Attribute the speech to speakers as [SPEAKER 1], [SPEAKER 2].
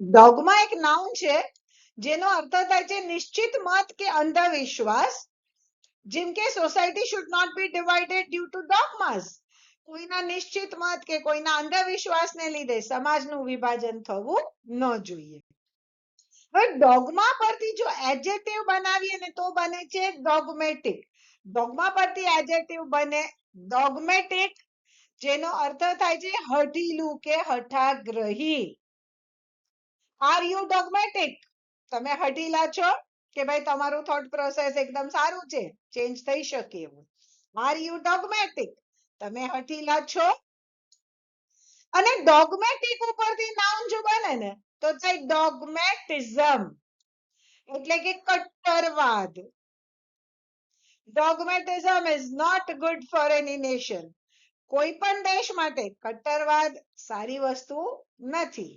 [SPEAKER 1] Dogma એક noun છે જેનો અર્થ થાય છે નિશ્ચિત મત કે અંધવિશ્વાસ. જેમ કે society should not be divided due to dogmas. કોઈના નિશ્ચિત મત કે કોઈના અંધવિશ્વાસને લીધે સમાજનું વિભાજન થવું ન જોઈએ. હવે ડોગમા પરથી જો એડજેક્ટિવ બનાવીએ ને તો બને છે ડોગમેટિક. ડોગમા પરથી એડજેક્ટિવ બને ડોગમેટિક, જેનો અર્થ થાય છે હઠીલું કે હઠાગ્રહી. R you dogmatic? તમે હઠીલા છો કે ભાઈ તમારું થોટ પ્રોસેસ એકદમ સારું છે, ચેન્જ થઈ શકે એવું? Are you dogmatic? તમે હઠીલા છો? અને ડોગમેટિક ઉપરથી નાઉન જો બને ને તો થાય ડોગમેટિઝમ, એટલે કે કટ્ટરવાદ. Dogmatism is not good for any nation. કોઈ પણ દેશ માટે કટ્ટરવાદ સારી વસ્તુ નથી.